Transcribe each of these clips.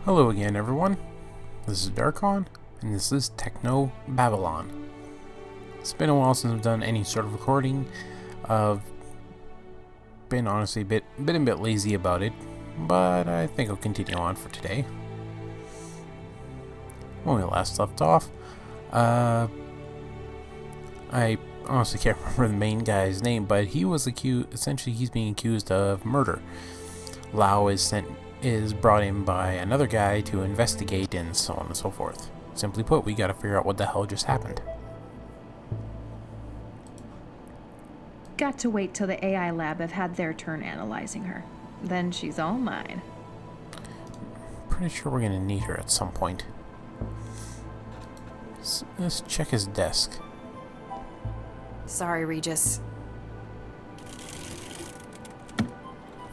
Hello again, everyone. This is Darkon, and this is TechnoBabalyon. It's been a while since I've done any sort of recording. I've been honestly a bit lazy about it, but I think I'll continue on for today. When we last left off, I honestly can't remember the main guy's name, but he was accused. Essentially, he's being accused of murder. Lau is brought in by another guy to investigate and so on and so forth. Simply put, we gotta figure out what the hell just happened. Got to wait till the AI lab have had their turn analyzing her. Then she's all mine. Pretty sure we're gonna need her at some point. Let's check his desk. Sorry, Regis.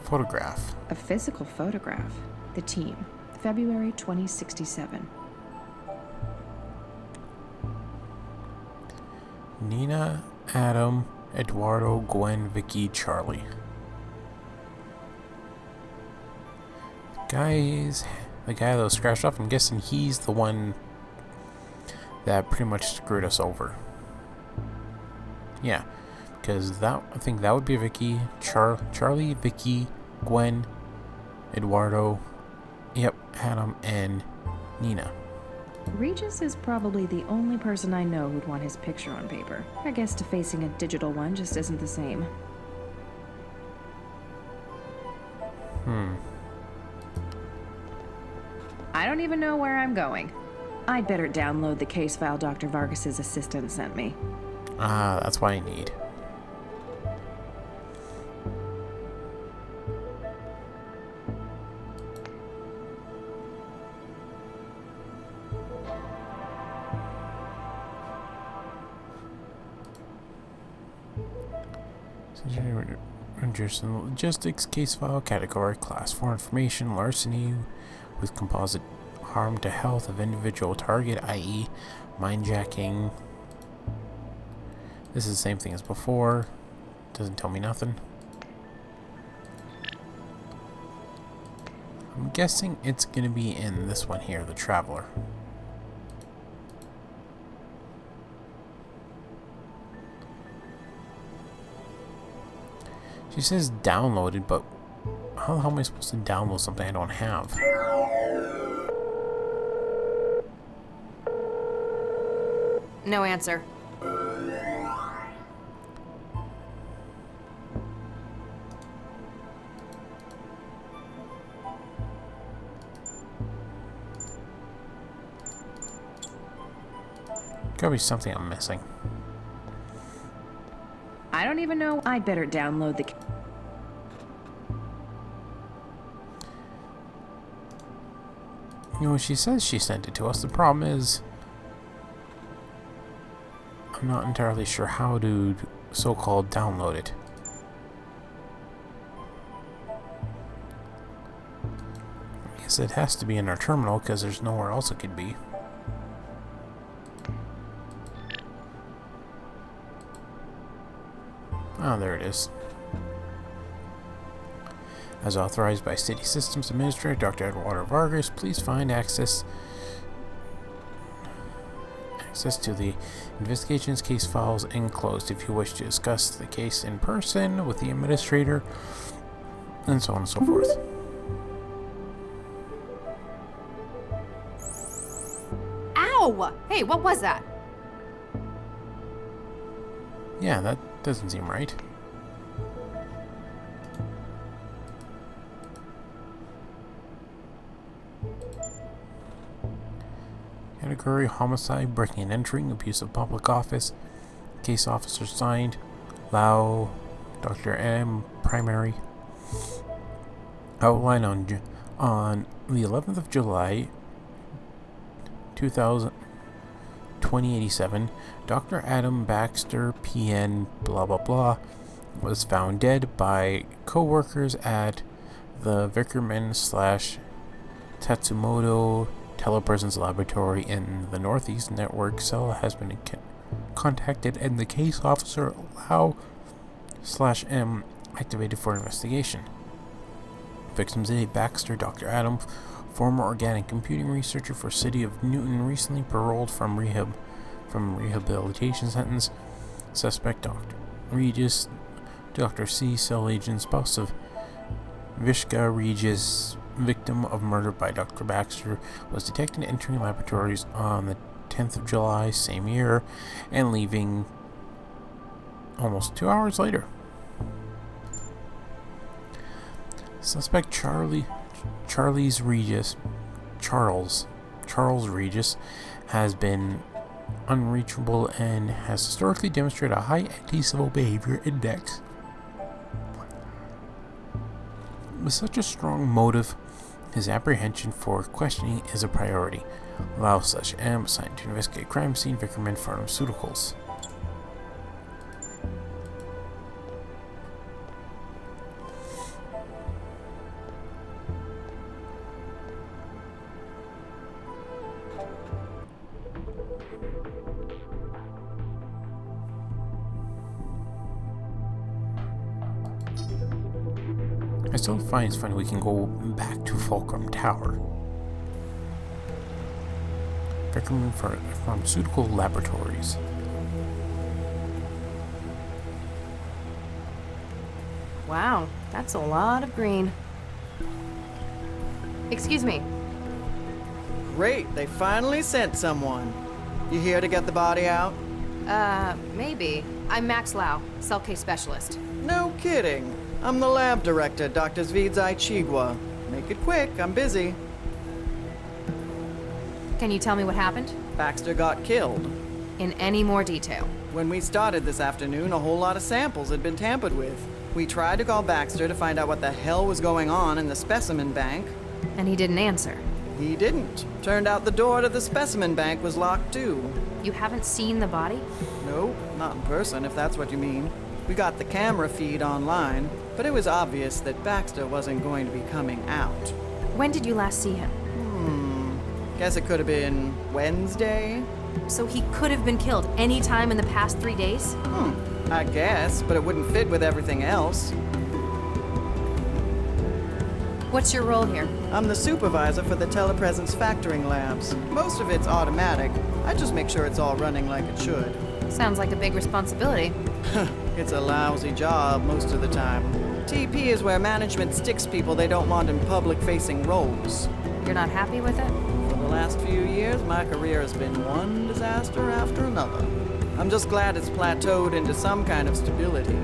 Photograph. A physical photograph. The team. February 2067. Nina, Adam, Eduardo, Gwen, Vicky, Charlie. The guy that was scratched off, I'm guessing he's the one that pretty much screwed us over. Yeah, because I think that would be Vicky, Charlie, Vicky, Gwen, Eduardo, yep, Adam, and Nina. Regis is probably the only person I know who'd want his picture on paper. I guess defacing a digital one just isn't the same. I don't even know where I'm going. I'd better download the case file Dr. Vargas's assistant sent me. That's what I need. Logistics case file category class 4 information larceny with composite harm to health of individual target, i.e. mindjacking. This is the same thing as before. Doesn't tell me nothing. I'm guessing it's gonna be in this one here, the Traveler. She says downloaded, but how the hell am I supposed to download something I don't have? No answer. Gotta be something I'm missing. I don't even know. I'd better download the... You know, she says she sent it to us. The problem is, I'm not entirely sure how to so-called download it. I guess it has to be in our terminal because there's nowhere else it could be. Oh, there it is. As authorized by City Systems Administrator Dr. Eduardo Vargas, please find access to the investigation's case files enclosed if you wish to discuss the case in person with the administrator, and so on and so forth. Ow! Hey, what was that? Yeah, that doesn't seem right. Category homicide, breaking and entering, abuse of public office. Case officer signed. Lau, Dr. M, primary. Outline on the 11th of July, 2087, Dr. Adam Baxter, PN, blah blah blah, was found dead by co-workers at the Vickerman/Tatsumoto Telepresence Laboratory in the Northeast Network. Cell has been contacted, and the case officer Lau/M activated for investigation. Victims A. Baxter, Dr. Adam, former organic computing researcher for City of Newton, recently paroled from rehabilitation sentence. Suspect Dr. Regis, Dr. C, cell agent, spouse of Vishka Regis, victim of murder by Dr. Baxter, was detected entering laboratories on the 10th of July, same year, and leaving almost 2 hours later. Suspect Charles Regis has been unreachable and has historically demonstrated a high anti-civil behavior index. With such a strong motive, his apprehension for questioning is a priority. Lao/M assigned to investigate crime scene, Vickerman Pharmaceuticals. I still find it's funny we can go back to Fulcrum Tower. Vickerman Pharmaceutical Laboratories. Wow, that's a lot of green. Excuse me. Great, they finally sent someone. You here to get the body out? Maybe. I'm Max Lau, cell case specialist. No kidding. I'm the lab director, Dr. Zvidzai Chigwa. Make it quick, I'm busy. Can you tell me what happened? Baxter got killed. In any more detail? When we started this afternoon, a whole lot of samples had been tampered with. We tried to call Baxter to find out what the hell was going on in the specimen bank. And he didn't answer. He didn't. Turned out the door to the specimen bank was locked too. You haven't seen the body? Nope, not in person, if that's what you mean. We got the camera feed online, but it was obvious that Baxter wasn't going to be coming out. When did you last see him? Guess it could have been Wednesday? So he could have been killed any time in the past 3 days? I guess, but it wouldn't fit with everything else. What's your role here? I'm the supervisor for the telepresence factoring labs. Most of it's automatic. I just make sure it's all running like it should. Sounds like a big responsibility. It's a lousy job most of the time. TP is where management sticks people they don't want in public-facing roles. You're not happy with it? For the last few years, my career has been one disaster after another. I'm just glad it's plateaued into some kind of stability.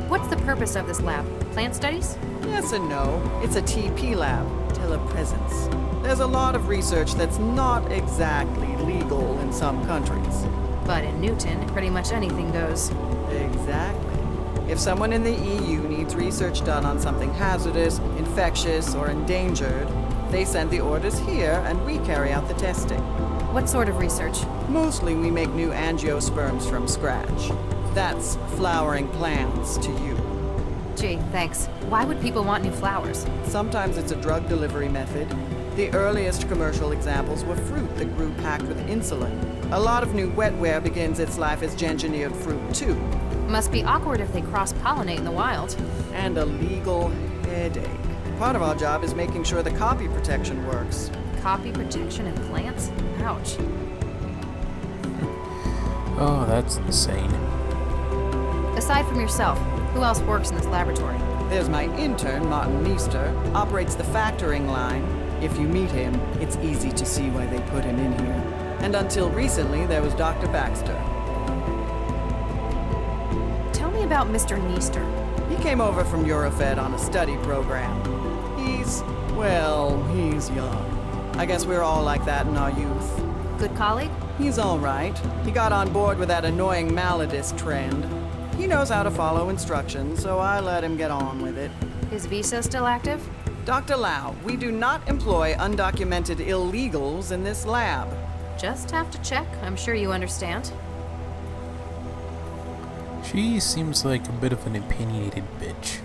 What's the purpose of this lab? Plant studies? Yes and no. It's a TP lab, telepresence. There's a lot of research that's not exactly legal in some countries. But in Newton, pretty much anything goes. Exactly. If someone in the EU needs research done on something hazardous, infectious, or endangered, they send the orders here and we carry out the testing. What sort of research? Mostly we make new angiosperms from scratch. That's flowering plants to you. Gee, thanks. Why would people want new flowers? Sometimes it's a drug delivery method. The earliest commercial examples were fruit that grew packed with insulin. A lot of new wetware begins its life as engineered fruit, too. Must be awkward if they cross-pollinate in the wild. And a legal headache. Part of our job is making sure the copy protection works. Copy protection in plants? Ouch. Oh, that's insane. Aside from yourself, who else works in this laboratory? There's my intern, Martin Meester, operates the factoring line. If you meet him, it's easy to see why they put him in here. And until recently, there was Dr. Baxter. Tell me about Mr. Neester. He came over from Eurofed on a study program. He's young. I guess we're all like that in our youth. Good colleague? He's all right. He got on board with that annoying Maladist trend. He knows how to follow instructions, so I let him get on with it. Is visa still active? Dr. Lau, we do not employ undocumented illegals in this lab. Just have to check. I'm sure you understand. She seems like a bit of an opinionated bitch.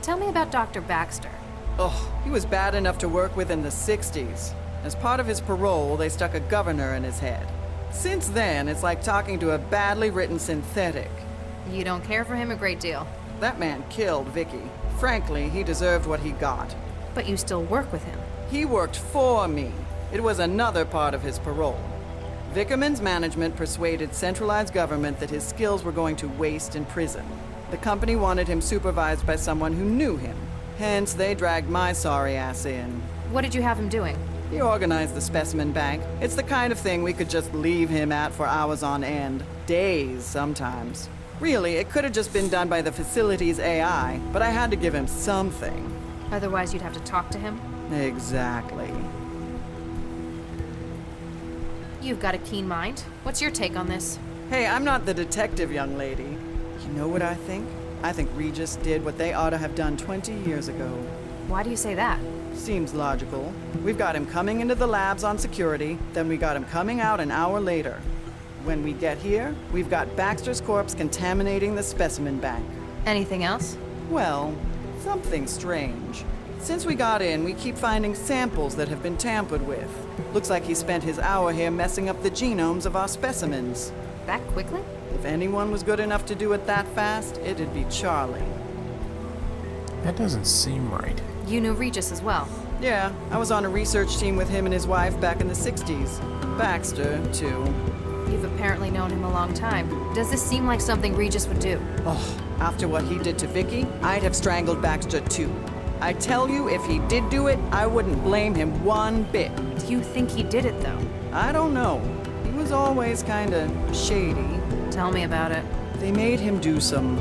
Tell me about Dr. Baxter. Oh, he was bad enough to work with in the 60s. As part of his parole, they stuck a governor in his head. Since then, it's like talking to a badly written synthetic. You don't care for him a great deal. That man killed Vicky. Frankly, he deserved what he got. But you still work with him. He worked for me. It was another part of his parole. Vickerman's management persuaded centralized government that his skills were going to waste in prison. The company wanted him supervised by someone who knew him. Hence, they dragged my sorry ass in. What did you have him doing? He organized the specimen bank. It's the kind of thing we could just leave him at for hours on end. Days, sometimes. Really, it could have just been done by the facility's AI, but I had to give him something. Otherwise, you'd have to talk to him? Exactly. You've got a keen mind. What's your take on this? Hey, I'm not the detective, young lady. You know what I think? I think Regis did what they ought to have done 20 years ago. Why do you say that? Seems logical. We've got him coming into the labs on security, then we got him coming out an hour later. When we get here, we've got Baxter's corpse contaminating the specimen bank. Anything else? Well, something strange. Since we got in, we keep finding samples that have been tampered with. Looks like he spent his hour here messing up the genomes of our specimens. That quickly? If anyone was good enough to do it that fast, it'd be Charlie. That doesn't seem right. You knew Regis as well. Yeah, I was on a research team with him and his wife back in the 60s. Baxter, too. You've apparently known him a long time. Does this seem like something Regis would do? Oh, after what he did to Vicky, I'd have strangled Baxter, too. I tell you, if he did do it, I wouldn't blame him one bit. Do you think he did it, though? I don't know. He was always kinda shady. Tell me about it. They made him do some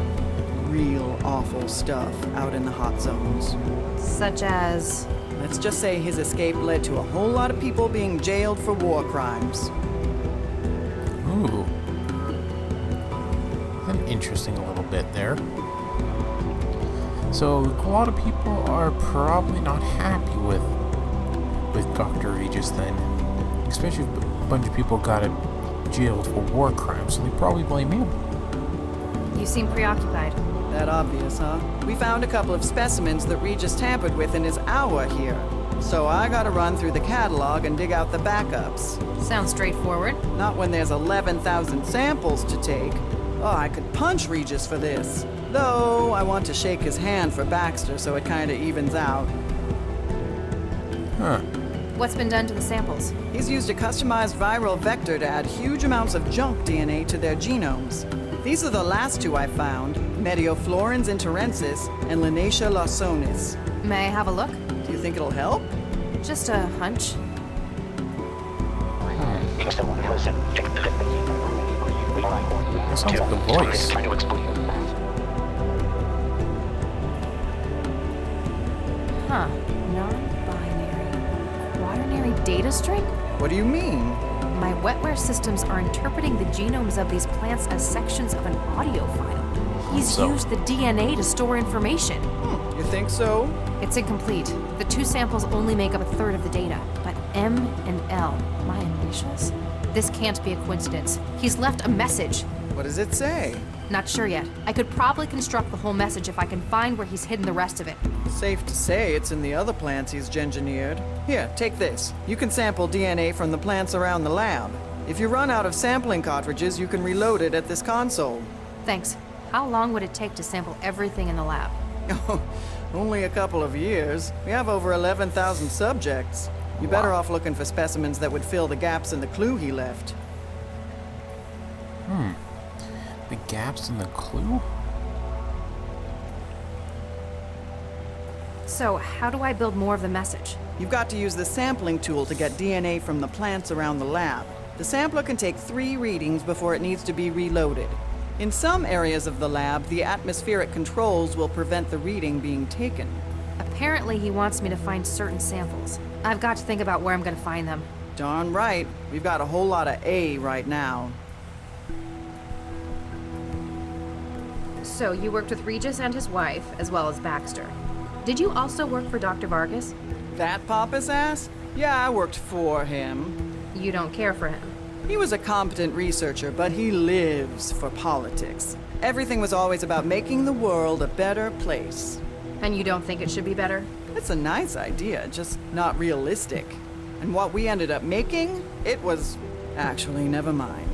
real awful stuff out in the hot zones. Such as... Let's just say his escape led to a whole lot of people being jailed for war crimes. Ooh. An interesting little bit there. So a lot of people are probably not happy with Dr. Regis then. Especially if a bunch of people got jailed for war crimes, so they probably blame him. You seem preoccupied. That obvious, huh? We found a couple of specimens that Regis tampered with in his hour here. So I gotta run through the catalog and dig out the backups. Sounds straightforward. Not when there's 11,000 samples to take. Oh, I could punch Regis for this. Though, I want to shake his hand for Baxter so it kinda evens out. Huh. What's been done to the samples? He's used a customized viral vector to add huge amounts of junk DNA to their genomes. These are the last two I found, Medioflorens interensis and Linacia lawsonis. May I have a look? Do you think it'll help? Just a hunch. That sounds like the voice. Huh. Non-binary. Quaternary data string? What do you mean? My wetware systems are interpreting the genomes of these plants as sections of an audio file. He's So? used the DNA to store information. You think so? It's incomplete. The two samples only make up a third of the data. But M and L, my initials? This can't be a coincidence. He's left a message. What does it say? Not sure yet. I could probably construct the whole message if I can find where he's hidden the rest of it. Safe to say it's in the other plants he's engineered. Here, take this. You can sample DNA from the plants around the lab. If you run out of sampling cartridges, you can reload it at this console. Thanks. How long would it take to sample everything in the lab? Oh, only a couple of years. We have over 11,000 subjects. You're better off looking for specimens that would fill the gaps in the clue he left. The gaps in the clue? So, how do I build more of the message? You've got to use the sampling tool to get DNA from the plants around the lab. The sampler can take 3 readings before it needs to be reloaded. In some areas of the lab, the atmospheric controls will prevent the reading being taken. Apparently, he wants me to find certain samples. I've got to think about where I'm going to find them. Darn right. We've got a whole lot of A right now. So, you worked with Regis and his wife, as well as Baxter. Did you also work for Dr. Vargas? That pompous ass? Yeah, I worked for him. You don't care for him. He was a competent researcher, but he lives for politics. Everything was always about making the world a better place. And you don't think it should be better? It's a nice idea, just not realistic. And what we ended up making, it was... Actually, never mind.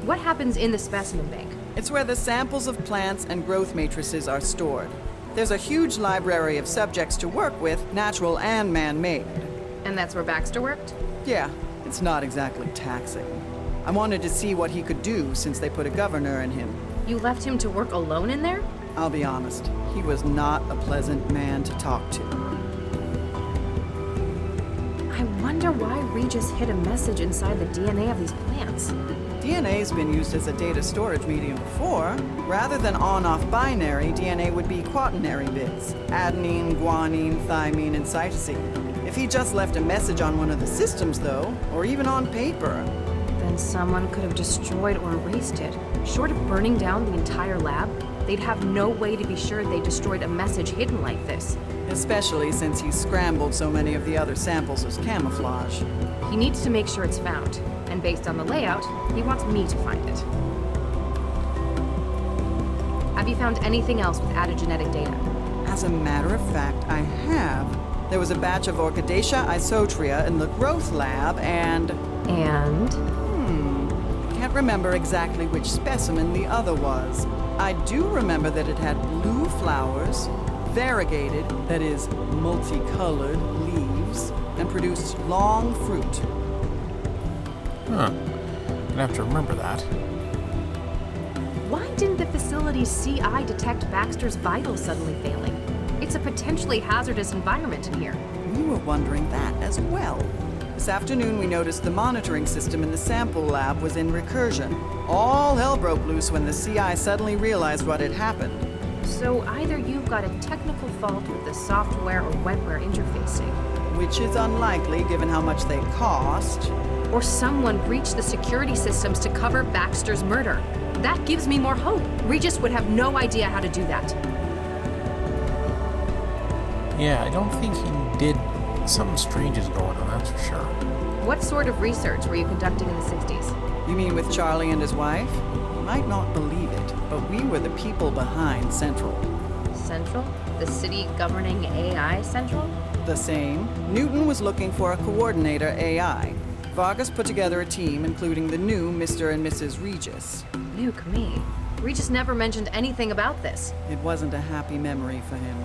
What happens in the specimen bank? It's where the samples of plants and growth matrices are stored. There's a huge library of subjects to work with, natural and man-made. And that's where Baxter worked? Yeah, it's not exactly taxing. I wanted to see what he could do since they put a governor in him. You left him to work alone in there? I'll be honest, he was not a pleasant man to talk to. I wonder why Regis hid a message inside the DNA of these plants. DNA's been used as a data storage medium before. Rather than on-off binary, DNA would be quaternary bits. Adenine, guanine, thymine, and cytosine. If he just left a message on one of the systems, though, or even on paper... Then someone could have destroyed or erased it. Short of burning down the entire lab, they'd have no way to be sure they destroyed a message hidden like this. Especially since he scrambled so many of the other samples as camouflage. He needs to make sure it's found, and based on the layout, he wants me to find it. Have you found anything else with added genetic data? As a matter of fact, I have. There was a batch of Orchidaceae isotria in the growth lab, and... I can't remember exactly which specimen the other was. I do remember that it had blue flowers, variegated, that is, multicolored leaves, and produced long fruit. Huh. Gonna have to remember that. Why didn't the facility's CI detect Baxter's vitals suddenly failing? It's a potentially hazardous environment in here. We were wondering that as well. This afternoon we noticed the monitoring system in the sample lab was in recursion. All hell broke loose when the CI suddenly realized what had happened. So either you've got a technical fault with the software or wetware interfacing, Which is unlikely given how much they cost. or someone breached the security systems to cover Baxter's murder. That gives me more hope. Regis would have no idea how to do that. Yeah, I don't think he did. Something strange is going on, that's for sure. What sort of research were you conducting in the 60s? You mean with Charlie and his wife? You might not believe it, but we were the people behind Central. Central? The city governing AI Central? The same. Newton was looking for a coordinator AI. Vargas put together a team, including the new Mr. and Mrs. Regis. Nuke me. Regis never mentioned anything about this. It wasn't a happy memory for him.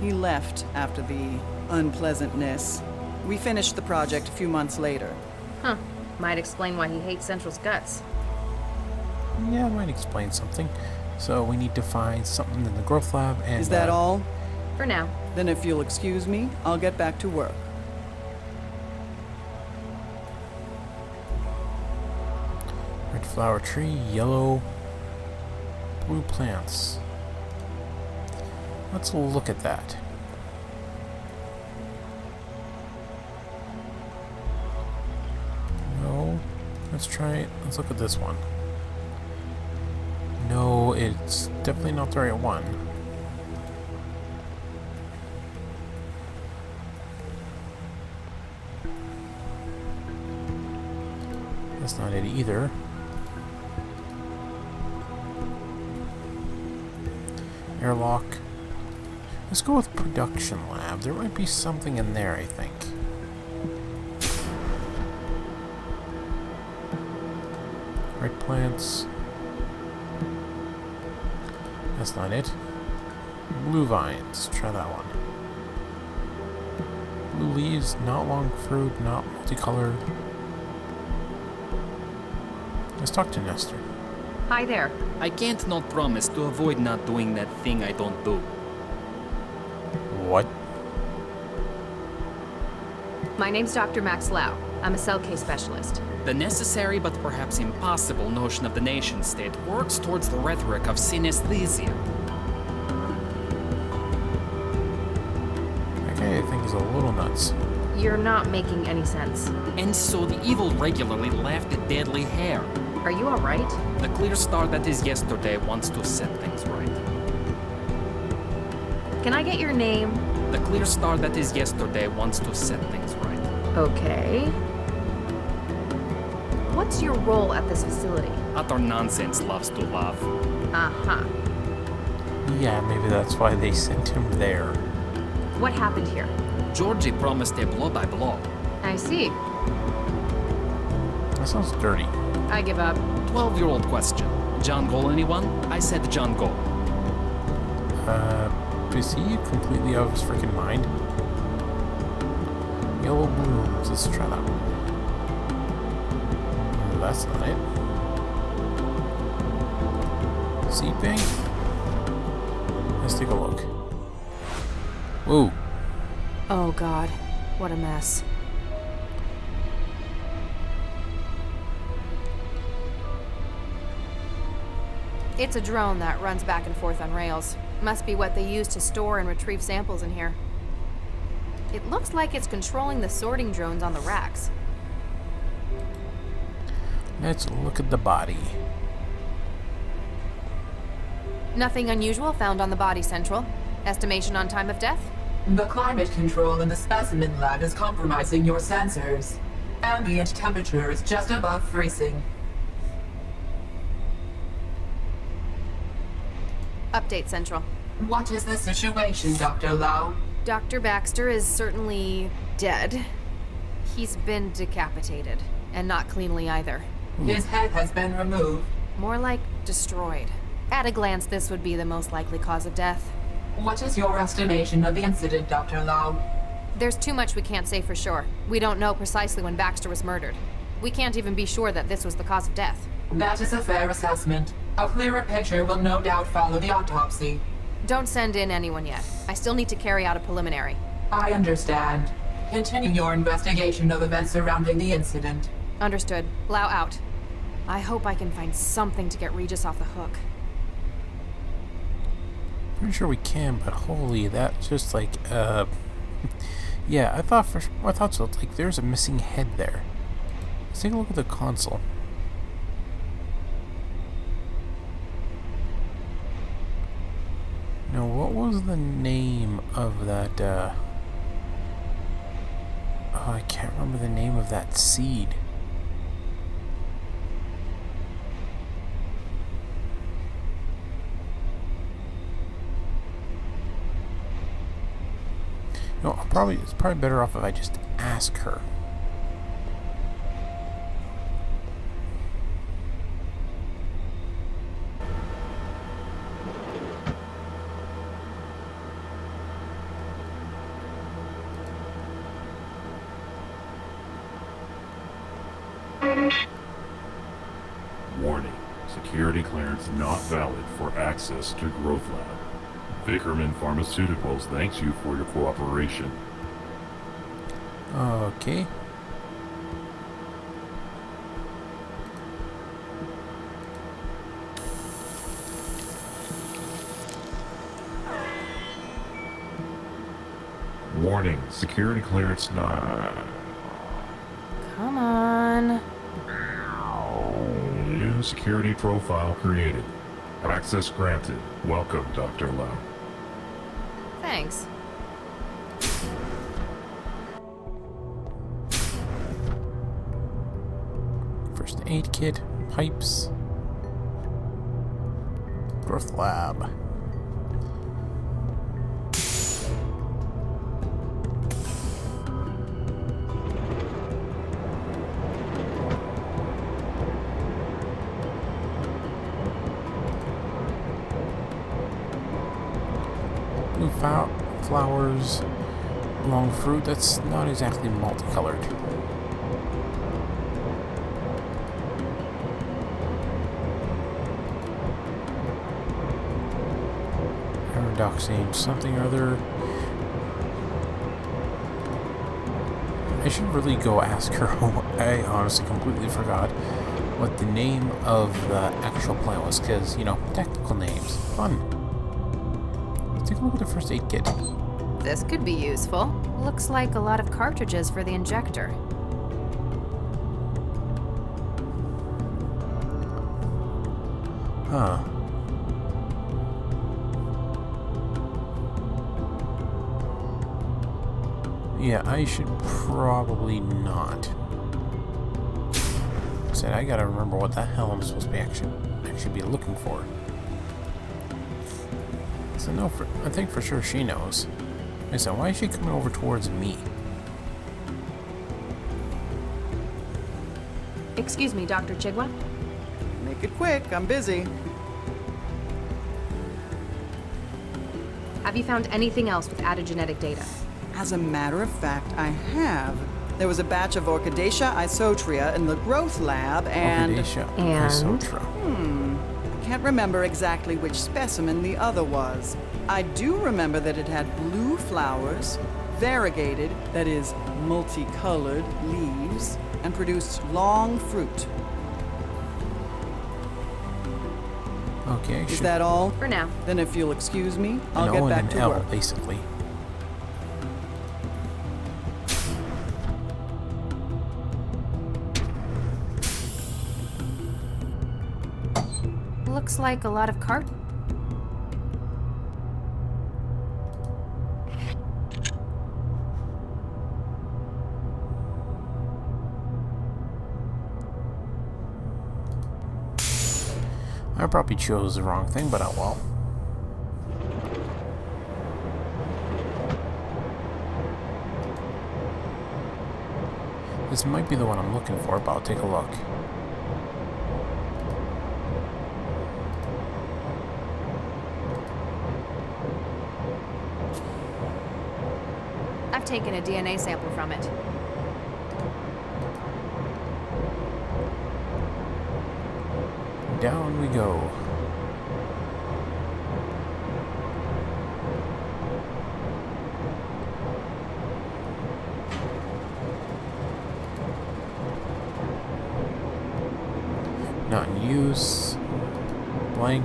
He left after the unpleasantness. We finished the project a few months later. Huh. Might explain why he hates Central's guts. Yeah, it might explain something. So we need to find something in the growth lab and... Is that all? For now. Then if you'll excuse me, I'll get back to work. Red flower tree, yellow, blue plants. Let's look at that. No. Let's try it. Let's look at this one. No, it's definitely not the right one. That's not it either. Airlock. Let's go with production lab. There might be something in there, I think. Red plants. That's not it. Blue vines. Try that one. Blue leaves, not long fruit, not multicolored. Let's talk to Nestor. Hi there. I can't not promise to avoid not doing that thing I don't do. What? My name's Dr. Max Lau. I'm a cell case specialist. The necessary but perhaps impossible notion of the nation-state works towards the rhetoric of synesthesia. That guy, I think, is a little nuts. You're not making any sense. And so the evil regularly laughed at deadly hair. Are you alright? The clear star that is yesterday wants to set things right. Can I get your name? The clear star that is yesterday wants to set things right. Okay. What's your role at this facility? Utter nonsense loves to laugh. Uh-huh. Yeah, maybe that's why they sent him there. What happened here? Georgie promised a blow-by-blow. I see. That sounds dirty. I give up. 12-year-old question. John Gol anyone? I said John Gol. Is he completely out of his freaking mind? Yellow balloons. Let's try that one. No, that's not it. Seed bank? Let's take a look. Whoa. Oh god, what a mess. It's a drone that runs back and forth on rails. Must be what they use to store and retrieve samples in here. It looks like it's controlling the sorting drones on the racks. Let's look at the body. Nothing unusual found on the body, Central. Estimation on time of death? The climate control in the specimen lab is compromising your sensors. Ambient temperature is just above freezing. Update, Central. What is the situation, Dr. Lau? Dr. Baxter is certainly dead. He's been decapitated, and not cleanly either. His head has been removed. More like destroyed. At a glance, this would be the most likely cause of death. What is your estimation of the incident, Dr. Lau? There's too much we can't say for sure. We don't know precisely when Baxter was murdered. We can't even be sure that this was the cause of death. That is a fair assessment. A clearer picture will no doubt follow the autopsy. Don't send in anyone yet. I still need to carry out a preliminary. I understand. Continue your investigation of events surrounding the incident. Understood. Lau out. I hope I can find something to get Regis off the hook. Pretty sure we can, but holy, that's just like, yeah, I thought so. Like, there's a missing head there. Let's take a look at the console. Now, what was the name of that, oh, I can't remember the name of that seed. No, it's probably better off if I just ask her. Warning. Security clearance not valid for access to Growth Lab. Vickerman Pharmaceuticals thanks you for your cooperation. Okay. Warning. Security clearance not... Come on. New security profile created. Access granted. Welcome, Dr. Lau. Thanks. First aid kit, pipes, Growth Lab. Blue flowers, long fruit. That's not exactly multicolored. Paradoxine, something or other. I should really go ask her. I honestly completely forgot what the name of the actual plant was, because, you know, technical names. Fun. Let's take a look at the first aid kit. This could be useful. Looks like a lot of cartridges for the injector. Huh. Yeah, I should probably not. Said I gotta remember what the hell I'm supposed to be actually be looking for. So no, I think for sure she knows. I said, why is she coming over towards me? Excuse me, Dr. Chigwa. Make it quick, I'm busy. Have you found anything else with added genetic data? As a matter of fact, I have. There was a batch of Orchidaceae isotria in the growth lab, and Orchidaceae And? isotra. I can't remember exactly which specimen the other was. I do remember that it had blue flowers, variegated, that is, multicolored leaves, and produced long fruit. Okay, Is that all? For now. Then if you'll excuse me, an I'll O get and back an to L, work. basically. Looks like a lot of cart. I probably chose the wrong thing, but oh well. This might be the one I'm looking for, but I'll take a look. I've taken a DNA sample from it. Down we go. Not in use. Blank.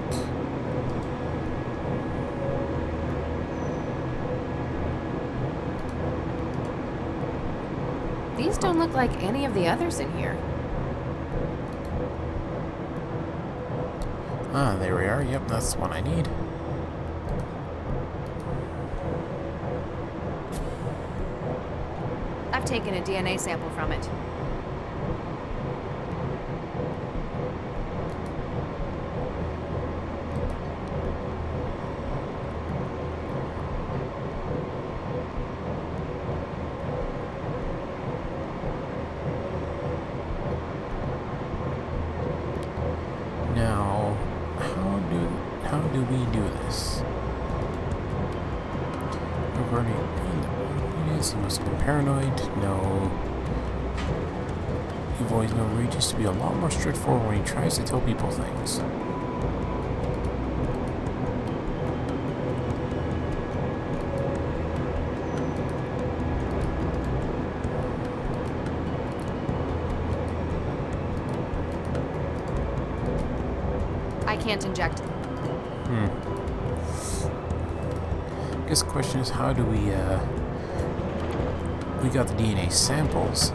These don't look like any of the others in here. Ah, there we are. Yep, that's the one I need. I've taken a DNA sample from it. Now, how do we do this? Regarding he must have been paranoid. No. You've always known Regis to be a lot more straightforward when he tries to tell people things. I can't inject. I guess the question is, how do we got the DNA samples.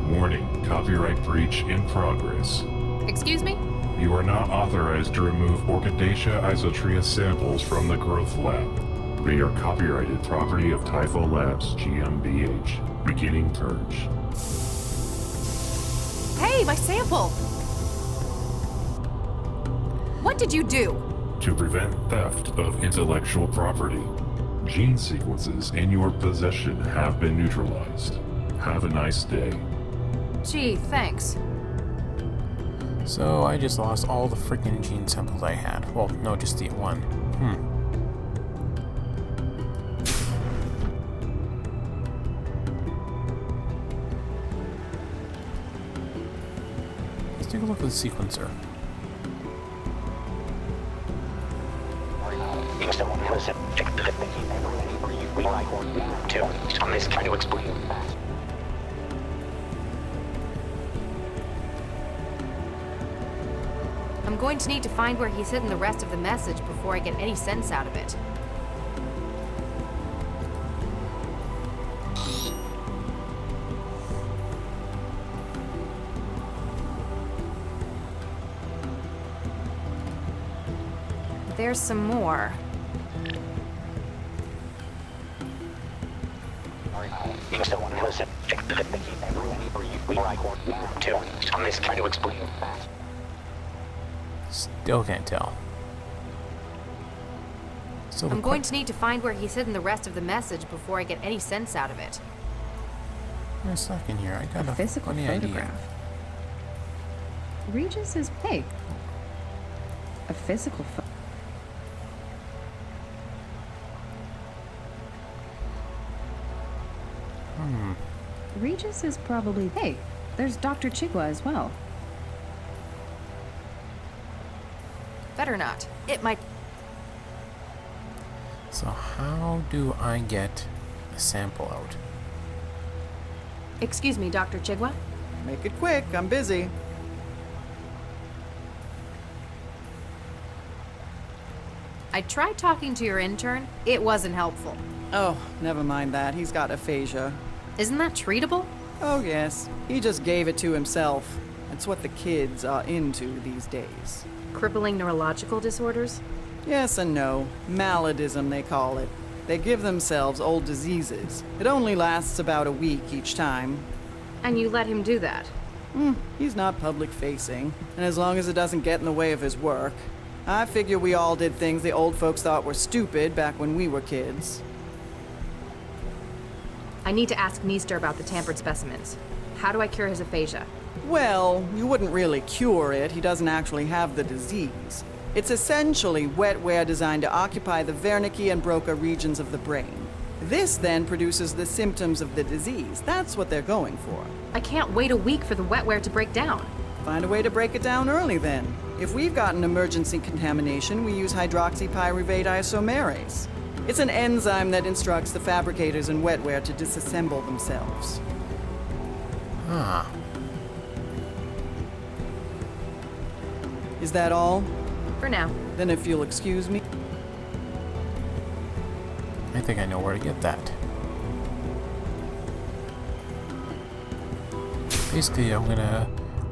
Warning, copyright breach in progress. Excuse me? You are not authorized to remove Orchidaceae isotria samples from the growth lab. They are copyrighted property of Typho Labs GmbH. Beginning purge. Hey, my sample! What did you do? To prevent theft of intellectual property, gene sequences in your possession have been neutralized. Have a nice day. Gee, thanks. So I just lost all the freaking gene samples I had. Well, no, just the one. Let's take a look at the sequencer. I'm going to need to find where he's hidden the rest of the message before I get any sense out of it. There's some more. Still can't tell. Still I'm going to need to find where he's hidden the rest of the message before I get any sense out of it. Wait a second here. I got a Physical funny photograph. idea. Regis is. Hey, A physical Regis is probably... Hey, there's Dr. Chigwa as well. Better not. It might... So how do I get a sample out? Excuse me, Dr. Chigwa? Make it quick, I'm busy. I tried talking to your intern. It wasn't helpful. Oh, never mind that. He's got aphasia. Isn't that treatable? Oh, yes. He just gave it to himself. That's what the kids are into these days. Crippling neurological disorders? Yes and no. Maladism, they call it. They give themselves old diseases. It only lasts about a week each time. And you let him do that? He's not public-facing, and as long as it doesn't get in the way of his work. I figure we all did things the old folks thought were stupid back when we were kids. I need to ask Meester about the tampered specimens. How do I cure his aphasia? Well, you wouldn't really cure it. He doesn't actually have the disease. It's essentially wetware designed to occupy the Wernicke and Broca regions of the brain. This then produces the symptoms of the disease. That's what they're going for. I can't wait a week for the wetware to break down. Find a way to break it down early then. If we've got an emergency contamination, we use hydroxypyruvate isomerase. It's an enzyme that instructs the fabricators in wetware to disassemble themselves. Ah, Is that all? For now. Then if you'll excuse me. I think I know where to get that. Basically, I'm gonna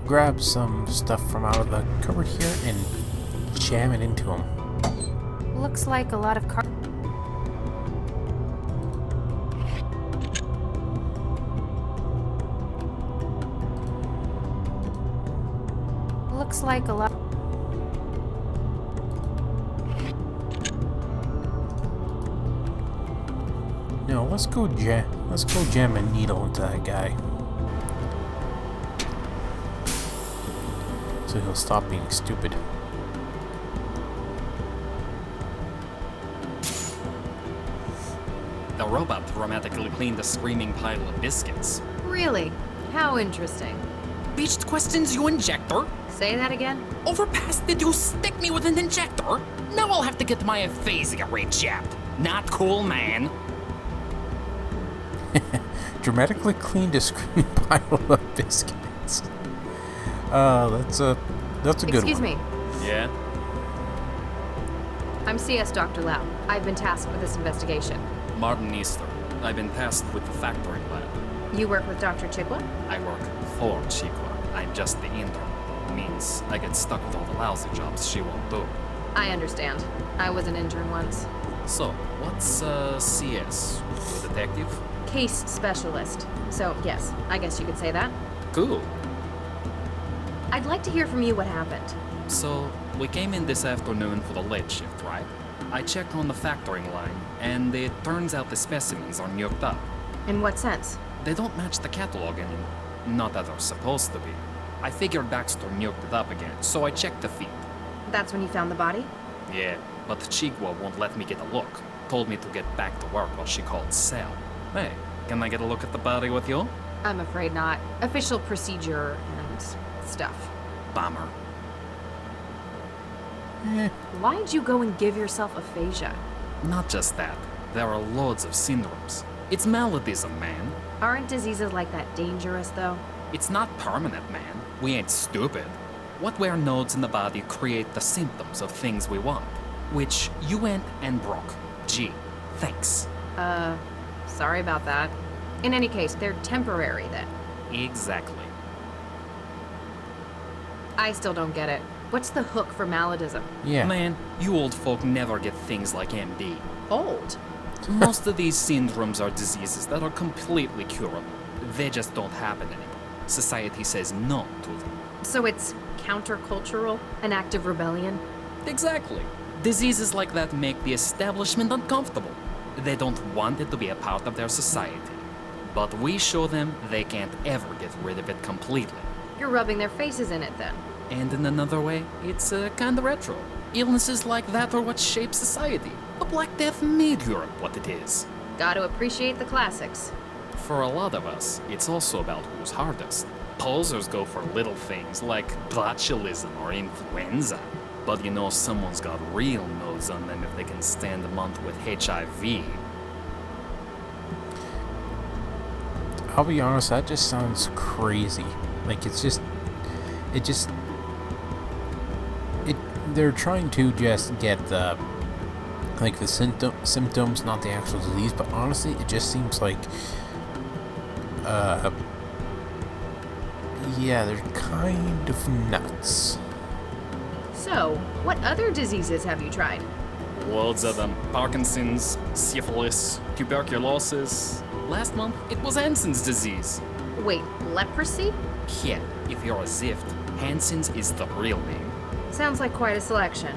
grab some stuff from out of the cupboard here and jam it into them. Looks like a lot of Looks like a lot... No, let's go jam a needle into that guy. So he'll stop being stupid. The robot dramatically cleaned a screaming pile of biscuits. Really? How interesting. Bitched questions, you injector! Say that again? Overpass, did you stick me with an injector? Now I'll have to get my aphasia rejabbed. Not cool, man. Dramatically cleaned a screaming pile of biscuits. That's a good Excuse one. me. Yeah? I'm CS Dr. Lau. I've been tasked with this investigation. Martin Easter. I've been tasked with the factory lab. You work with Dr. Chigwa? I work for Chikwa. I'm just the intern. Means I get stuck with all the lousy jobs she won't do. I understand. I was an intern once. So, what's CS? A detective? Case specialist. So, yes, I guess you could say that. Cool. I'd like to hear from you what happened. So, we came in this afternoon for the late shift, right? I checked on the factoring line, and it turns out the specimens are nuked up. In what sense? They don't match the catalog anymore. Not that they're supposed to be. I figured Baxter nuked it up again, so I checked the feed. That's when you found the body? Yeah, but Chigwa won't let me get a look. Told me to get back to work what she called Sal. Hey, can I get a look at the body with you? I'm afraid not. Official procedure and stuff. Bummer. Why'd you go and give yourself aphasia? Not just that. There are loads of syndromes. It's maladism, man. Aren't diseases like that dangerous, though? It's not permanent, man. We ain't stupid. Wetware nodes in the body create the symptoms of things we want, which you went and broke. Gee, thanks. Sorry about that. In any case, they're temporary then. Exactly. I still don't get it. What's the hook for maladism? Yeah. Man, you old folk never get things like MD. Old? Most of these syndromes are diseases that are completely curable. They just don't happen anymore. Society says no to them. So it's countercultural? An act of rebellion? Exactly. Diseases like that make the establishment uncomfortable. They don't want it to be a part of their society. But we show them they can't ever get rid of it completely. You're rubbing their faces in it then. And in another way, it's kinda retro. Illnesses like that are what shape society. The Black Death made Europe what it is. Gotta appreciate the classics. For a lot of us, it's also about who's hardest. Posers go for little things like botulism or influenza. But you know someone's got real nose on them if they can stand a month with HIV. I'll be honest, that just sounds crazy. Like, they're trying to just get the symptoms, not the actual disease, but honestly, it just seems like, yeah, they're kind of nuts. So, what other diseases have you tried? Loads of them. Parkinson's, syphilis, tuberculosis. Last month, it was Hansen's disease. Wait, leprosy? Yeah, if you're a Zift, Hansen's is the real name. Sounds like quite a selection.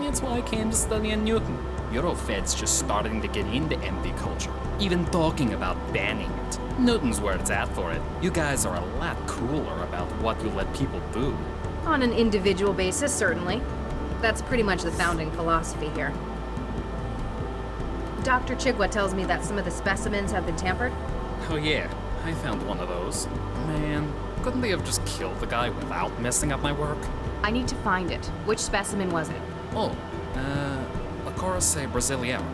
That's why I came to study in Newton. Eurofed's just starting to get into MD culture, even talking about banning it. Newton's where it's at for it. You guys are a lot cooler about what you let people do. On an individual basis, certainly. That's pretty much the founding philosophy here. Dr. Chigwa tells me that some of the specimens have been tampered. Oh yeah, I found one of those. Man, couldn't they have just killed the guy without messing up my work? I need to find it. Which specimen was it? Oh, a Corace Brasiliana.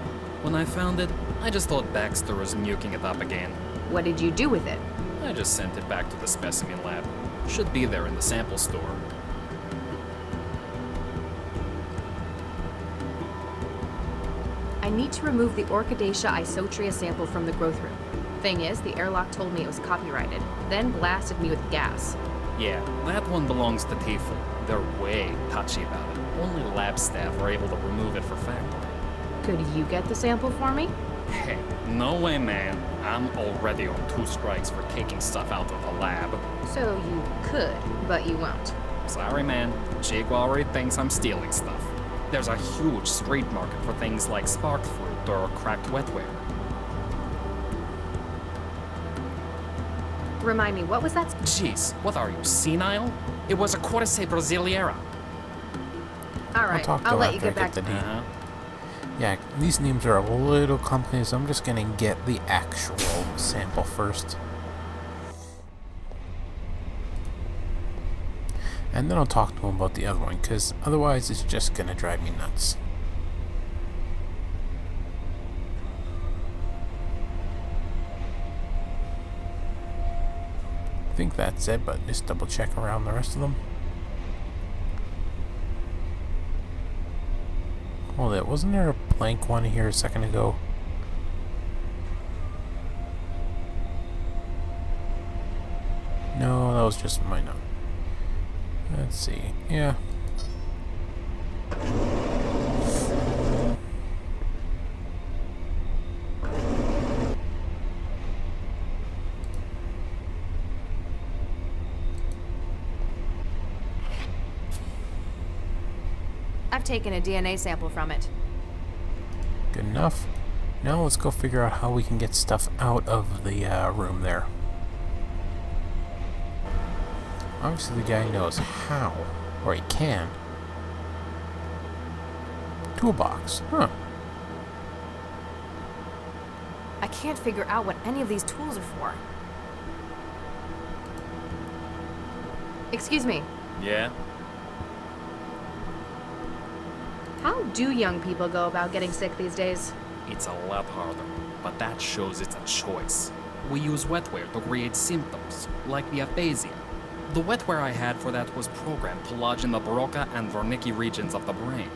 When I found it, I just thought Baxter was nuking it up again. What did you do with it? I just sent it back to the specimen lab. Should be there in the sample store. I need to remove the Orchidaceae isotria sample from the growth room. Thing is, the airlock told me it was copyrighted, then blasted me with gas. Yeah, that one belongs to TIFL. They're way touchy about it. Only lab staff are able to remove it for factory. Could you get the sample for me? Hey, no way, man. I'm already on 2 strikes for taking stuff out of the lab. So you could, but you won't. Sorry, man. Jake already thinks I'm stealing stuff. There's a huge street market for things like spark fruit or cracked wetware. Remind me, what was that? Jeez, what are you, senile? It was a Corace Brasiliera. Alright, talk to I'll her let you after get I back get to the me. name. Yeah, these names are a little complicated, so I'm just gonna get the actual sample first. And then I'll talk to him about the other one, because otherwise it's just gonna drive me nuts. I think that's it, but just double check around the rest of them. Hold it, wasn't there a blank one here a second ago? No, that was just my note. Let's see. Yeah. I've taken a DNA sample from it. Good enough. Now let's go figure out how we can get stuff out of the room there. Obviously the guy knows how, or he can. Toolbox, huh. I can't figure out what any of these tools are for. Excuse me, Yeah? how do young people go about getting sick these days? It's a lot harder, but that shows it's a choice. We use wetware to create symptoms, like the aphasia. The wetware I had for that was programmed to lodge in the Broca and Wernicke regions of the brain.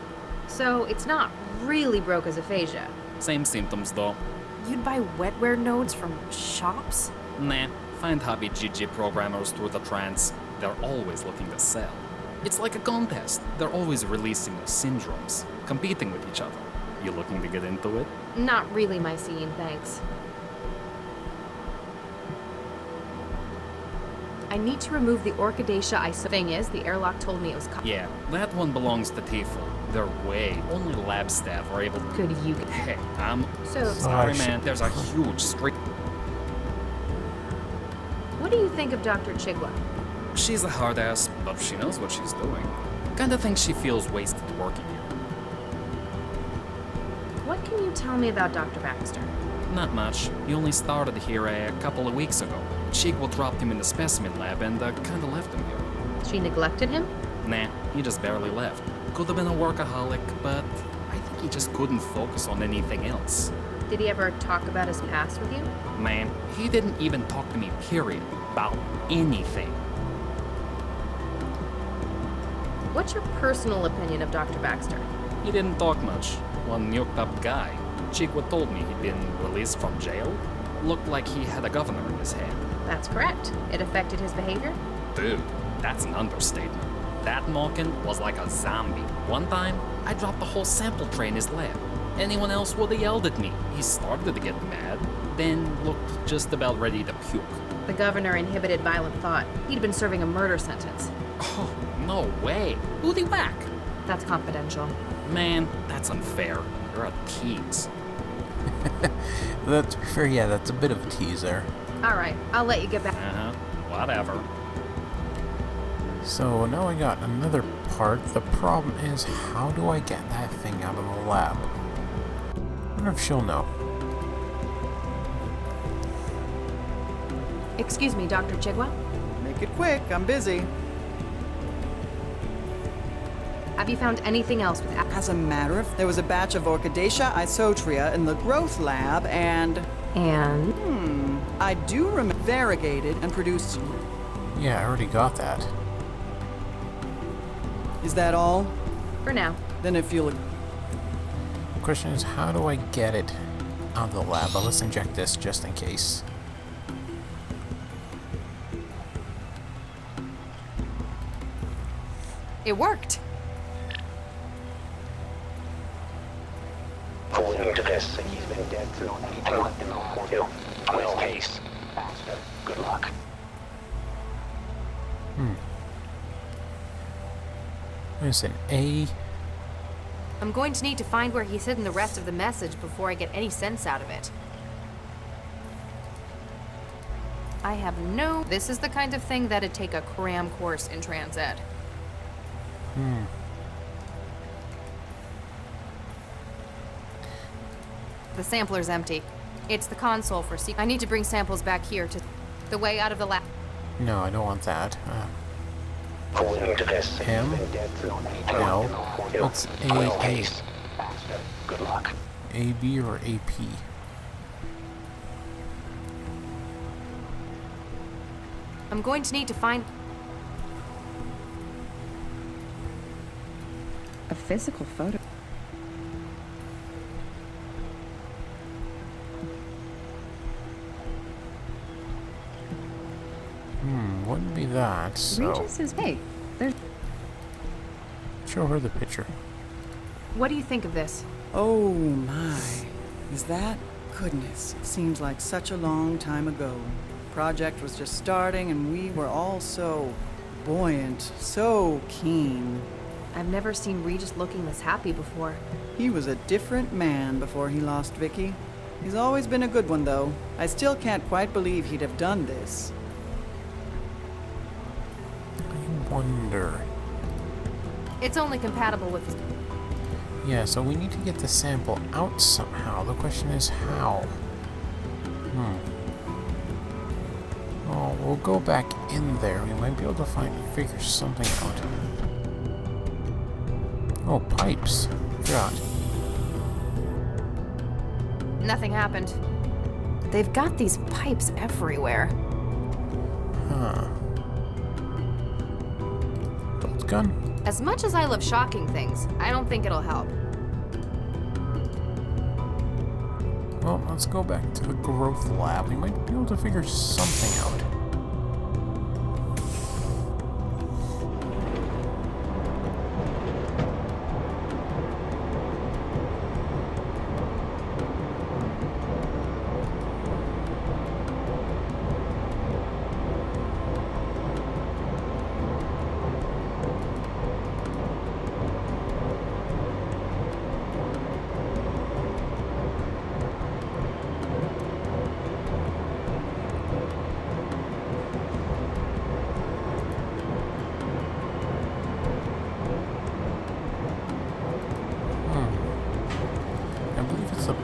So it's not really Broca's aphasia. Same symptoms though. You'd buy wetware nodes from shops? Nah, find hobby GG programmers through the trans. They're always looking to sell. It's like a contest. They're always releasing those syndromes, competing with each other. You looking to get into it? Not really my scene, thanks. I need to remove the Orchidaceae iso. Thing is, the airlock told me it was Yeah, that one belongs to TIFL. They're way. Only lab staff are able to. Could you get... Hey, I'm So, sorry, Oh, man. There's a huge street. what do you think of Dr. Chigwa? She's a hard ass, but she knows what she's doing. Kinda think she feels wasted working here. What can you tell me about Dr. Baxter? Not much. He only started here a couple of weeks ago. Chigwell dropped him in the specimen lab and kinda left him here. She neglected him? Nah, he just barely left. Could have been a workaholic, but I think he just couldn't focus on anything else. Did he ever talk about his past with you? Man, he didn't even talk to me, period, about anything. What's your personal opinion of Dr. Baxter? He didn't talk much. One yoked up guy. Chigwa told me he'd been released from jail. Looked like he had a governor in his hand. That's correct. It affected his behavior? Dude, that's an understatement. That Malkin was like a zombie. One time, I dropped the whole sample tray in his lab. Anyone else would have yelled at me. He started to get mad, then looked just about ready to puke. The governor inhibited violent thought. He'd been serving a murder sentence. Oh, no way. Who'd he whack? That's confidential. Man, that's unfair. You're a tease. To be fair, yeah, that's a bit of a tease there. All right, I'll let you get back. Uh-huh. Whatever. So now I got another part. The problem is, how do I get that thing out of the lab? I wonder if she'll know. Excuse me, Dr. Chigwell? Make it quick, I'm busy. Have you found anything else with As a matter of, there was a batch of Orchidaceae isotria in the growth lab, and And? I do remember variegated and produced. Yeah, I already got that. Is that all? For now. Then if you'll. The question is, how do I get it out of the lab? But let's inject this just in case. It worked. According to this, he's been dead for 12 days. Good luck. There's an A. I'm going to need to find where he's hidden the rest of the message before I get any sense out of it. I have no... This is the kind of thing that'd take a cram course in trans ed. The sampler's empty. It's the console for I need to bring samples back here to the way out of the lab. No, I don't want that. According to this, M? he's been dead for No. What's 12 AA? days. Good luck. AB or AP? I'm going to need to find... A physical photo. Wouldn't be that, so Regis is. Hey, there's. show her the picture. What do you think of this? Oh my. Is that? Goodness, it seems like such a long time ago. Project was just starting and we were all so buoyant, so keen. I've never seen Regis looking this happy before. He was a different man before he lost Vicky. He's always been a good one, though. I still can't quite believe he'd have done this. I wonder. It's only compatible with... Yeah, so we need to get the sample out somehow. The question is how. Oh, we'll go back in there. We might be able to figure something out. Oh, pipes. God. Nothing happened. They've got these pipes everywhere. Huh. Bolt gun? As much as I love shocking things, I don't think it'll help. Well, let's go back to the growth lab. We might be able to figure something out.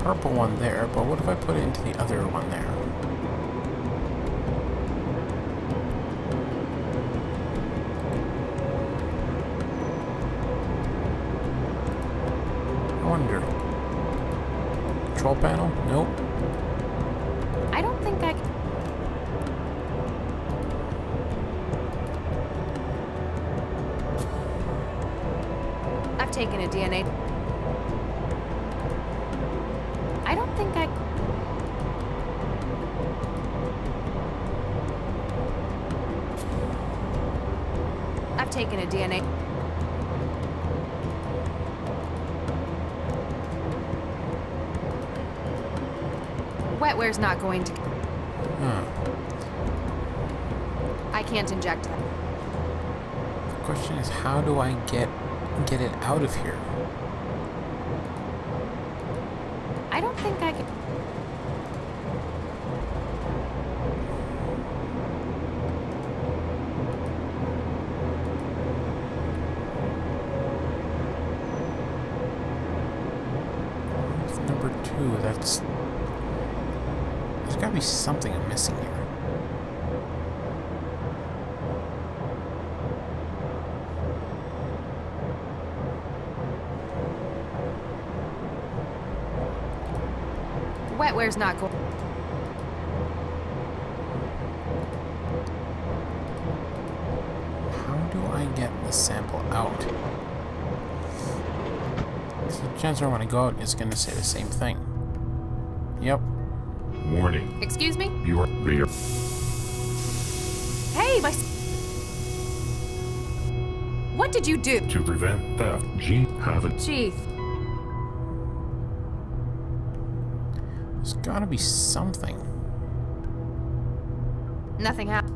purple one there, but what if I put it into the other one there? I wonder. Control panel? Nope. I don't think I. I've taken a DNA. I don't think I. I've taken a DNA. Wetware's not going to. Huh. I can't inject them. The question is, how do I get it out of here? I don't think I can. It's number 2. There's gotta be something I'm missing here. Wetware's not going. How do I get the sample out? So the chances are when I go out, it's gonna say the same thing. Yep. Warning. Excuse me? You are there. Hey, my. What did you do? To prevent theft, G have a Chief. There's gotta be something. Nothing happened.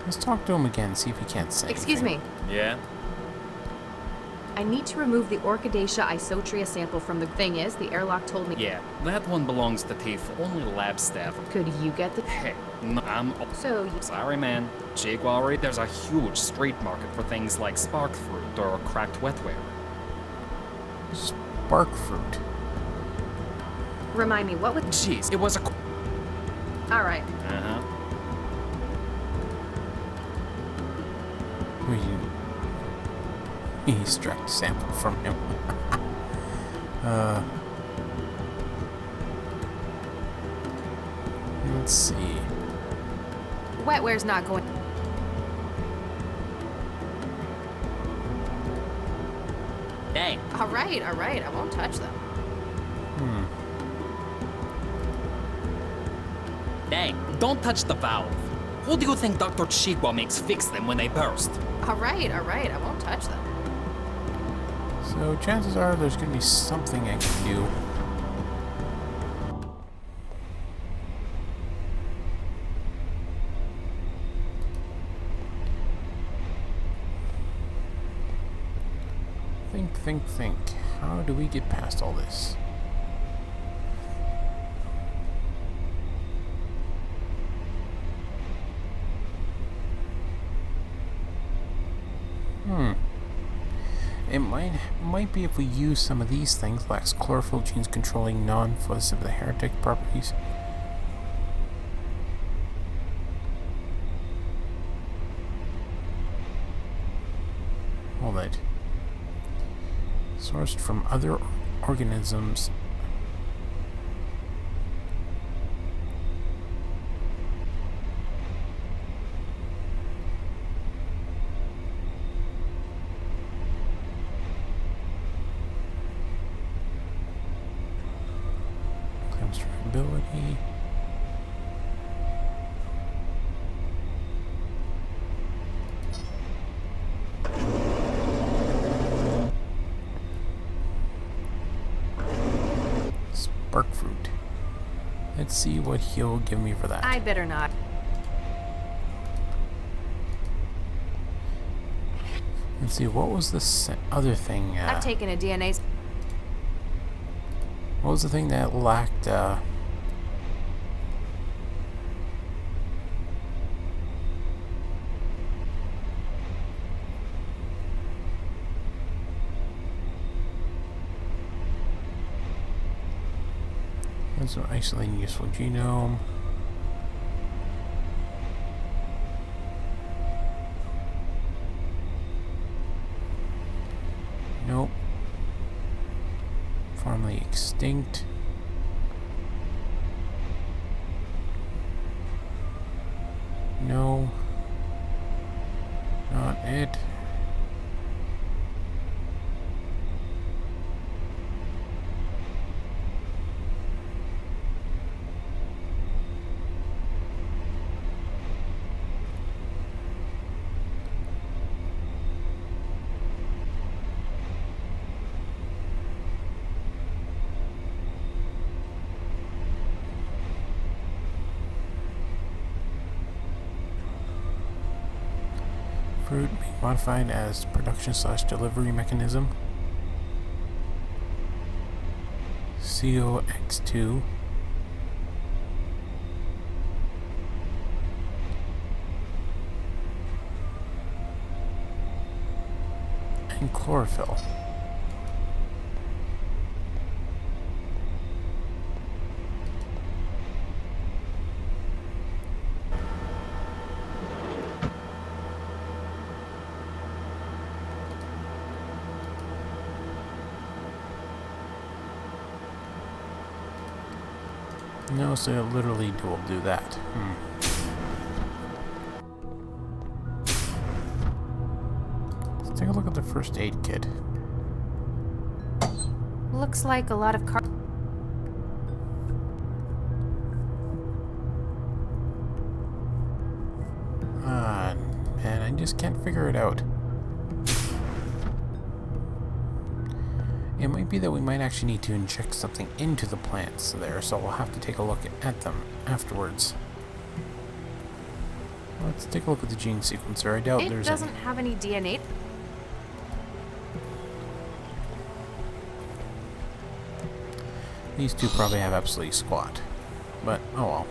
Let's talk to him again, see if he can't say Excuse anything. me. Yeah? I need to remove the Orchidaceae isotria sample from the thing is, the airlock told me. Yeah, that one belongs to Thief. Only lab staff. Could you get the. Hey, no, I'm. So, you. Sorry, man. Jigwalry, there's a huge street market for things like spark fruit or cracked wetware. Spark fruit. Remind me, what was. Jeez, it was a. Alright. Uh-huh. He extract sample from him. Let's see. Wetware's not going. Dang. Alright, I won't touch them. Dang. Don't touch the valve. Who do you think Dr. Chigwa makes fix them when they burst? Alright, I won't touch them. So chances are there's gonna be something I can do. Think. How do we get past all this? It might be if we use some of these things, like chlorophyll genes controlling non-fuss of the heretic properties. Hold it. Sourced from other organisms. Transferability. Spark fruit. Let's see what he'll give me for that. I better not. Let's see, what was this other thing? I've taken a DNA. What was the thing that lacked, That's an isolating useful genome. Nope. Formerly extinct. No. Not it. Fruit being modified as production/delivery mechanism. COX2. And chlorophyll. No, so it literally will do that. Let's take a look at the first aid kit. Looks like a lot of Man, I just can't figure it out. It might be that we might actually need to inject something into the plants there, so we'll have to take a look at them afterwards. Let's take a look at the gene sequencer. I doubt It there's doesn't any. have any DNA. These two probably have absolutely squat. But, oh well.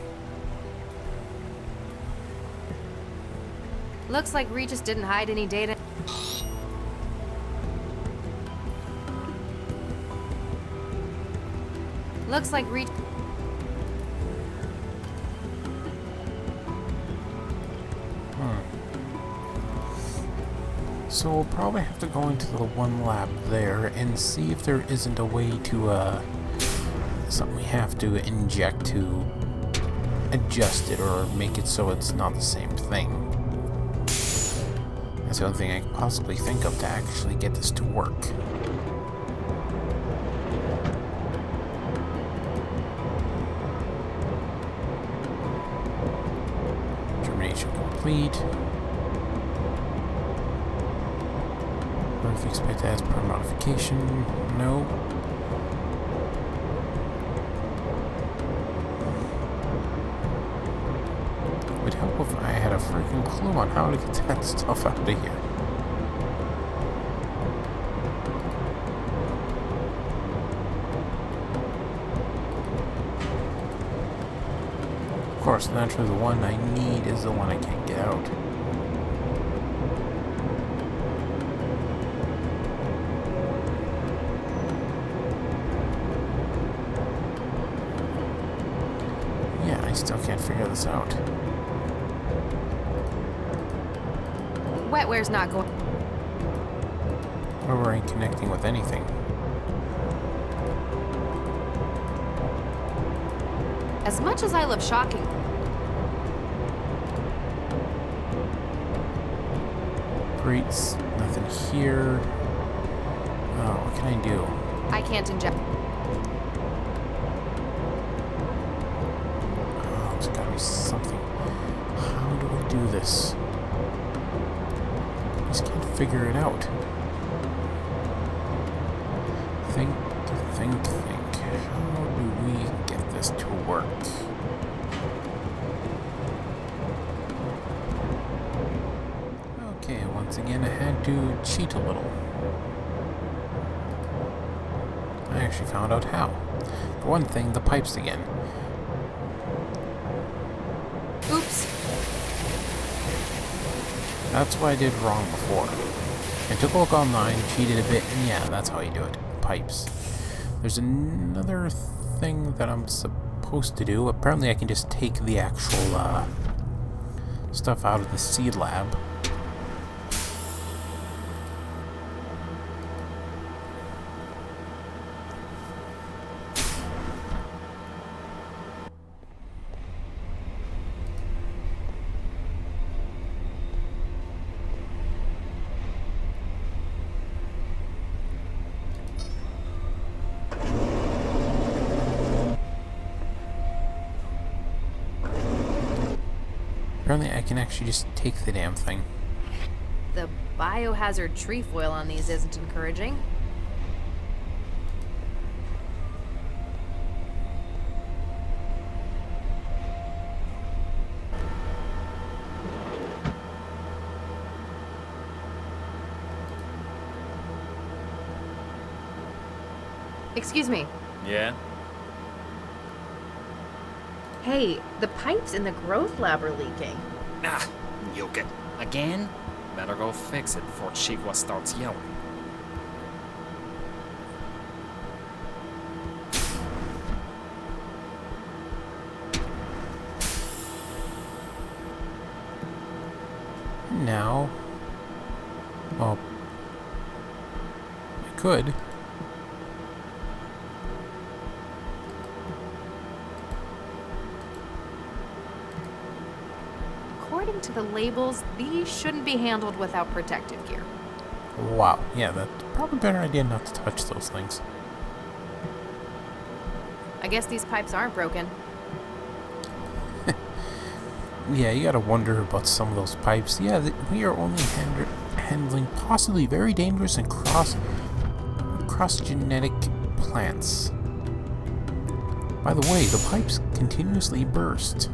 Looks like Regis didn't hide any data. Looks like Regis. So we'll probably have to go into the one lab there and see if there isn't a way to, something we have to inject to adjust it or make it so it's not the same thing. That's the only thing I can possibly think of to actually get this to work. Termination complete. Growth expected as per modification. No. Would help if I had a freaking clue on how to get that stuff out of here. Of course, naturally the one I need is the one I can't get out. Yeah, I still can't figure this out. Wetware's not going. Or ain't connecting with anything. As much as I love shocking. Great, nothing here. Oh, what can I do? I can't inject. Oh, there's gotta be something. How do I do this? I just can't figure it out. Think. How do we get this to work? Okay, once again I had to cheat a little. I actually found out how. For one thing, the pipes again. Oops. That's what I did wrong before. I took a look online, cheated a bit, and yeah, that's how you do it. Pipes. There's another thing that I'm supposed to do. Apparently I can just take the actual stuff out of the seed lab. Apparently I can actually just take the damn thing. The biohazard trefoil on these isn't encouraging. Excuse me. Yeah? Hey, the pipes in the growth lab are leaking. Ah, yoke it. Again? Better go fix it before Chihuahua starts yelling. Now, well, I could. According to the labels, these shouldn't be handled without protective gear. Wow, yeah, that's probably a better idea not to touch those things. I guess these pipes aren't broken. Yeah, you gotta wonder about some of those pipes. Yeah, we are only handling possibly very dangerous and cross-genetic plants. By the way, the pipes continuously burst.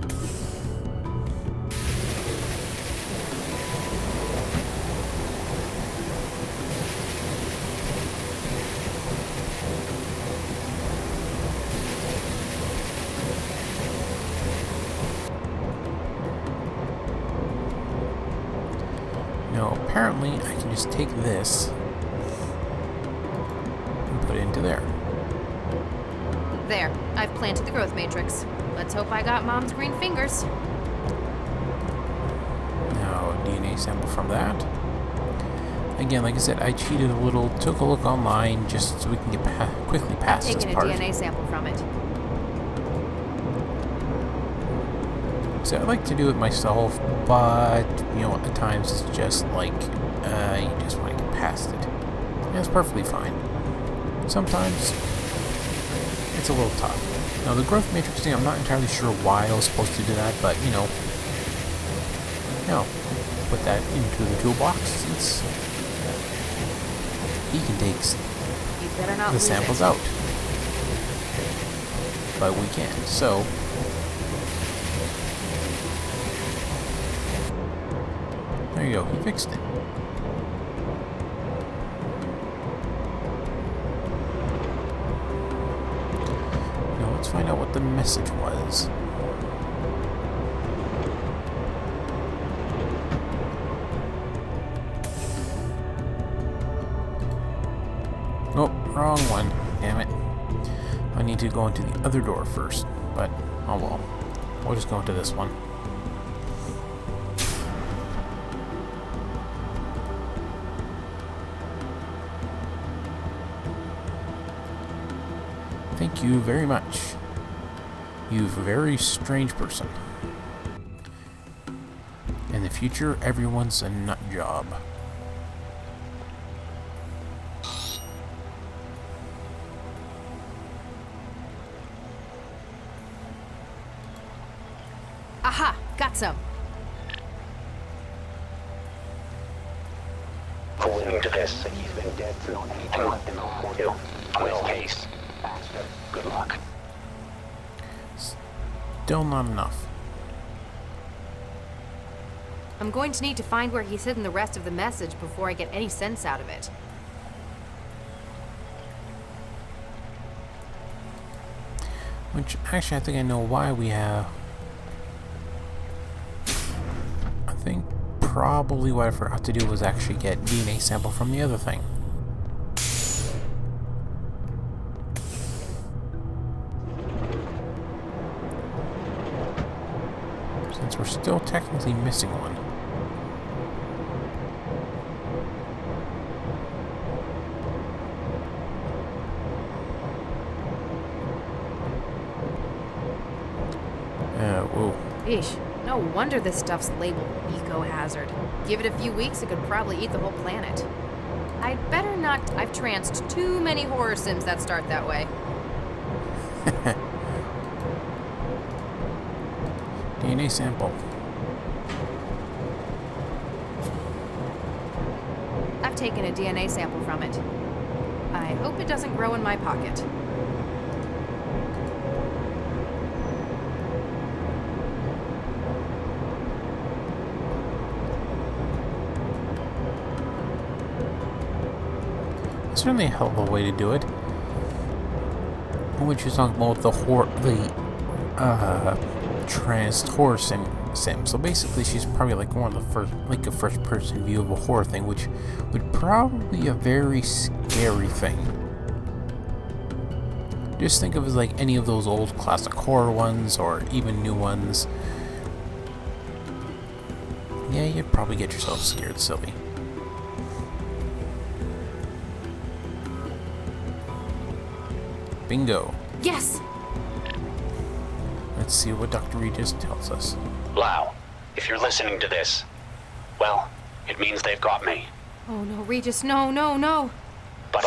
Now, apparently, I can just take this and put it into there. There, I've planted the growth matrix. Let's hope I got Mom's green fingers. Now, a DNA sample from that. Again, like I said, I cheated a little, took a look online just so we can get quickly past this Taking a part. DNA sample from it. So I like to do it myself, but, you know, at times it's just like, you just want to get past it. And it's perfectly fine. Sometimes it's a little tough. Now, the growth matrix thing, I'm not entirely sure why I was supposed to do that, but, you know, put that into the toolbox since he can take You better not the lose samples it. out. But we can, so... There you go, he fixed it. Now let's find out what the message was. Oh, wrong one. Damn it. I need to go into the other door first, but oh well. We'll just go into this one. Thank you very much. You very strange person. In the future, everyone's a nut job. Aha! Got some. According to this, he's been dead for no time. You, on his case. Bastard. Good luck. Still not enough. I'm going to need to find where he's hidden the rest of the message before I get any sense out of it. Which, actually, I think I know why we have... I think probably what I forgot to do was actually get DNA sample from the other thing. Since we're still technically missing one. Whoa. Eesh, no wonder this stuff's labeled eco-hazard. Give it a few weeks, it could probably eat the whole planet. I'd better not. I've tranced too many horror sims that start that way. DNA sample. I've taken a DNA sample from it. I hope it doesn't grow in my pocket. Certainly a hell of a way to do it. Which is talking about the trans horror sim. So basically, she's probably like one of the first, like a first-person view of a horror thing, which would probably be a very scary thing. Just think of it as like any of those old classic horror ones, or even new ones. Yeah, you'd probably get yourself scared silly. Bingo. Yes! Let's see what Dr. Regis tells us. Lau, if you're listening to this, well, it means they've got me. Oh no, Regis, no, no, no! But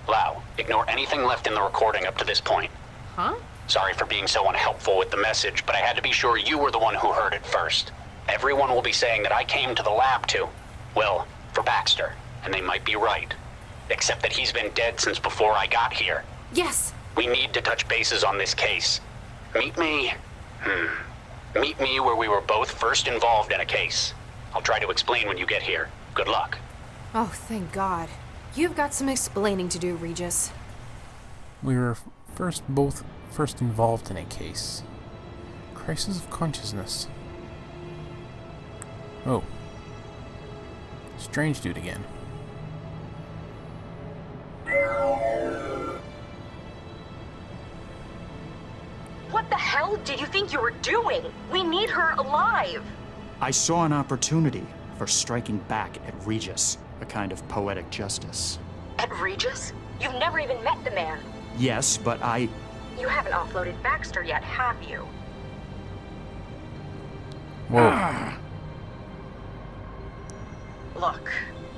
Lau, ignore anything left in the recording up to this point. Huh? Sorry for being so unhelpful with the message, but I had to be sure you were the one who heard it first. Everyone will be saying that I came to the lab for Baxter, and they might be right. Except that he's been dead since before I got here. Yes! We need to touch bases on this case. Meet me where we were both first involved in a case. I'll try to explain when you get here. Good luck. Oh, thank God. You've got some explaining to do, Regis. We were both first involved in a case. Crisis of consciousness. Oh. Strange dude again. What the hell do you think you were doing? We need her alive! I saw an opportunity for striking back at Regis, a kind of poetic justice. At Regis? You've never even met the man. Yes, but You haven't offloaded Baxter yet, have you? Whoa. Look,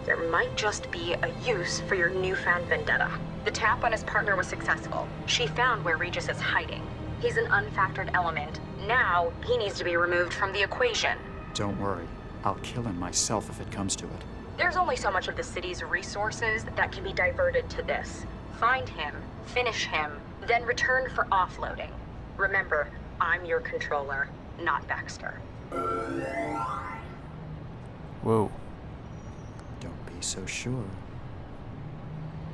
there might just be a use for your newfound vendetta. The tap on his partner was successful. She found where Regis is hiding. He's an unfactored element. Now, he needs to be removed from the equation. Don't worry. I'll kill him myself if it comes to it. There's only so much of the city's resources that can be diverted to this. Find him, finish him, then return for offloading. Remember, I'm your controller, not Baxter. Whoa. Don't be so sure.